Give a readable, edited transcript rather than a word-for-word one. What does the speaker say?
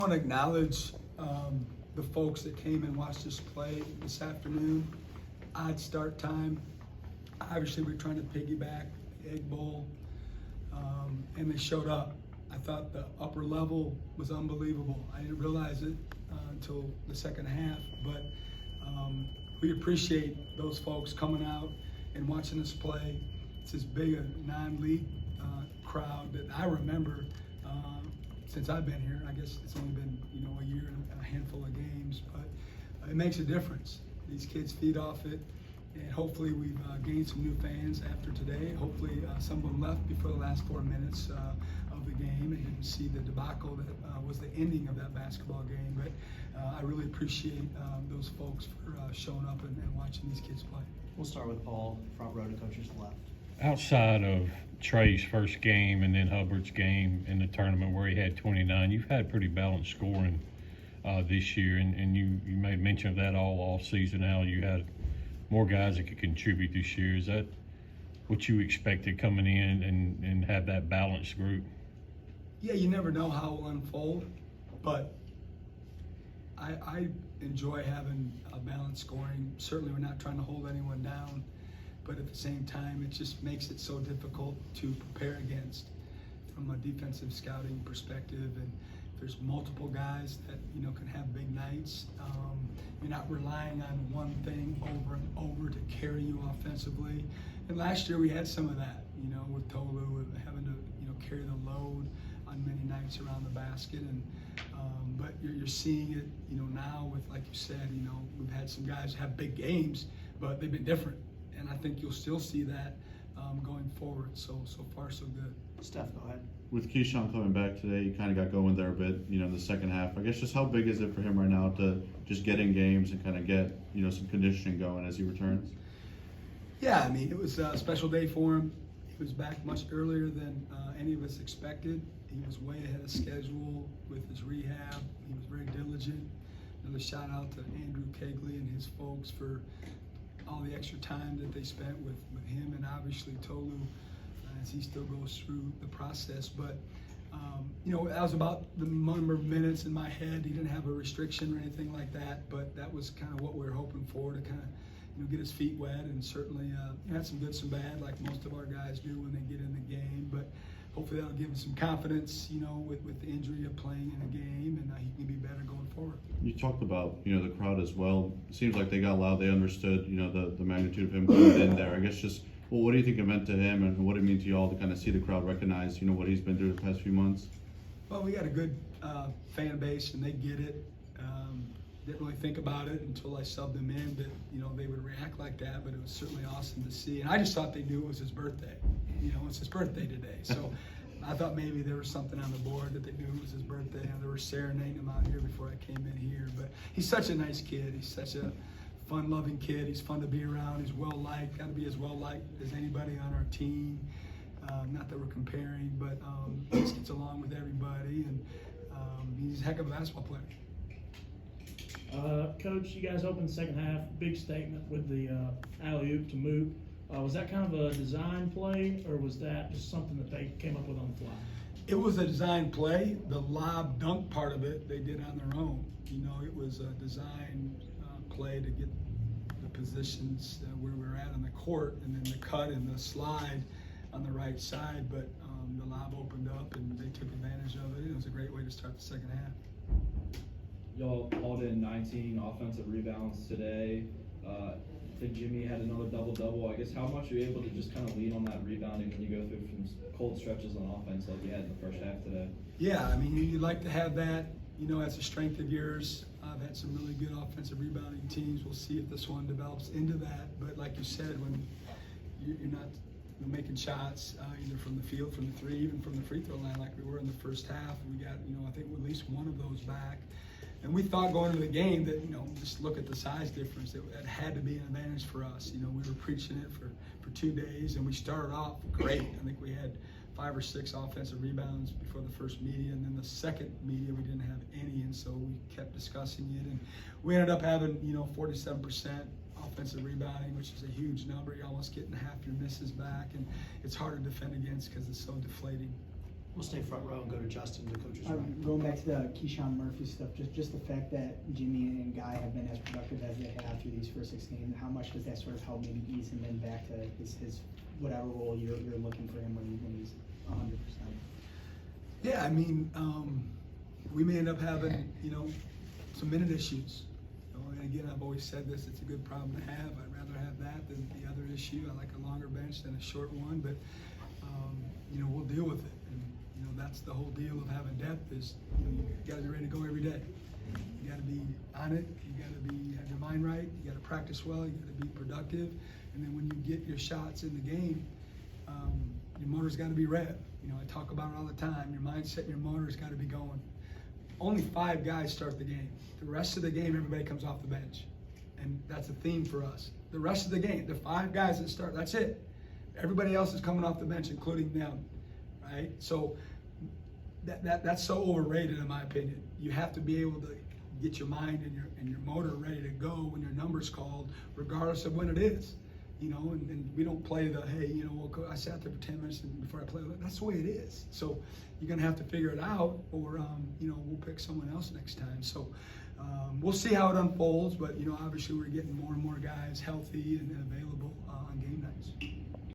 I want to acknowledge the folks that came and watched us play this afternoon. Odd start time. Obviously, we're trying to piggyback the Egg Bowl, and they showed up. I thought the upper level was unbelievable. I didn't realize it until the second half, but we appreciate those folks coming out and watching us play. It's as big a non-league crowd that I remember since I've been here. I guess it's only been a year and a handful of games, but it makes a difference. These kids feed off it, and hopefully we've gained some new fans after today. Hopefully some of them left before the last 4 minutes of the game and didn't see the debacle that was the ending of that basketball game. But I really appreciate those folks for showing up and watching these kids play. We'll start with Paul, front row to coach's left. Outside of Trey's first game and then Hubbard's game in the tournament where he had 29, you've had pretty balanced scoring this year, and you made mention of that all season, how you had more guys that could contribute this year. Is that what you expected coming in and have that balanced group? Yeah, you never know how it will unfold, but I enjoy having a balanced scoring. Certainly we're not trying to hold anyone down, but at the same time, it just makes it so difficult to prepare against from a defensive scouting perspective. And there's multiple guys that can have big nights. You're not relying on one thing over and over to carry you offensively. And last year we had some of that, with Tolu having to carry the load on many nights around the basket. And but you're seeing it now with, like you said, we've had some guys have big games, but they've been different. And I think you'll still see that going forward. So far, so good. Steph, go ahead. With Keyshawn coming back today, you kind of got going there a bit, in the second half. I guess just how big is it for him right now to just get in games and kind of get, some conditioning going as he returns? Yeah, I mean, it was a special day for him. He was back much earlier than any of us expected. He was way ahead of schedule with his rehab. He was very diligent. Another shout out to Andrew Kegley and his folks for all the extra time that they spent with him, and obviously Tolu as he still goes through the process. But that was about the number of minutes in my head. He didn't have a restriction or anything like that, but that was kind of what we were hoping for, to kind of get his feet wet. And certainly had some good, some bad, like most of our guys do when they get in the game. But hopefully that'll give him some confidence, with the injury of playing in a game, and he can be better going forward. You talked about, the crowd as well. It seems like they got loud. They understood, the magnitude of him coming in there. I guess just, what do you think it meant to him, and what did it mean to you all to kind of see the crowd recognize, what he's been through the past few months? Well, we got a good fan base, and they get it. Didn't really think about it until I subbed them in that, they would react like that, but it was certainly awesome to see. And I just thought they knew it was his birthday. It's his birthday today. So I thought maybe there was something on the board that they knew it was his birthday, and they were serenading him out here before I came in here. But he's such a nice kid. He's such a fun-loving kid. He's fun to be around. He's well-liked. Got to be as well-liked as anybody on our team. Not that we're comparing, but he just gets along with everybody, and he's a heck of a basketball player. Coach, you guys opened the second half, big statement with the alley-oop to Mook. Was that kind of a design play, or was that just something that they came up with on the fly? It was a design play. The lob dunk part of it, they did on their own. It was a design play to get the positions where we're at on the court, and then the cut and the slide on the right side. But the lob opened up, and they took advantage of it. It was a great way to start the second half. Y'all hauled in 19 offensive rebounds today. I think Jimmy had another double-double. I guess how much are you able to just kind of lean on that rebounding when you go through some cold stretches on offense like you had in the first half today? Yeah, I mean, you'd like to have that, as a strength of yours. I've had some really good offensive rebounding teams. We'll see if this one develops into that. But like you said, when you're not making shots either from the field, from the three, even from the free throw line like we were in the first half, we got, I think at least one of those back. And we thought going into the game that, just look at the size difference, that had to be an advantage for us. We were preaching it for 2 days, and we started off great. I think we had 5 or 6 offensive rebounds before the first media, and then the second media we didn't have any, and so we kept discussing it. And we ended up having, 47% offensive rebounding, which is a huge number. You're almost getting half your misses back, and it's hard to defend against because it's so deflating. We'll stay front row and go to Justin, the coach's right. Going back to the Keyshawn Murphy stuff, just the fact that Jimmy and Guy have been as productive as they have through these first 6 games, how much does that sort of help maybe ease him then back to his whatever role you're looking for him when he's 100%? Yeah, I mean, we may end up having, some minute issues. And again, I've always said this, it's a good problem to have. I'd rather have that than the other issue. I like a longer bench than a short one, but, we'll deal with it. And, that's the whole deal of having depth is, you gotta be ready to go every day. You gotta be on it, you gotta have your mind right, you gotta practice well, you gotta be productive. And then when you get your shots in the game, your motor's gotta be rev. I talk about it all the time. Your mindset, your motor's gotta be going. Only 5 guys start the game. The rest of the game, everybody comes off the bench. And that's a theme for us. The rest of the game, the 5 guys that start, that's it. Everybody else is coming off the bench, including them, right? So that's so overrated in my opinion. You have to be able to get your mind and your motor ready to go when your number's called, regardless of when it is. And we don't play the, hey, I sat there for 10 minutes before I play. That's the way it is. So you're going to have to figure it out, or, we'll pick someone else next time. So we'll see how it unfolds, but, obviously we're getting more and more guys healthy and available on game nights.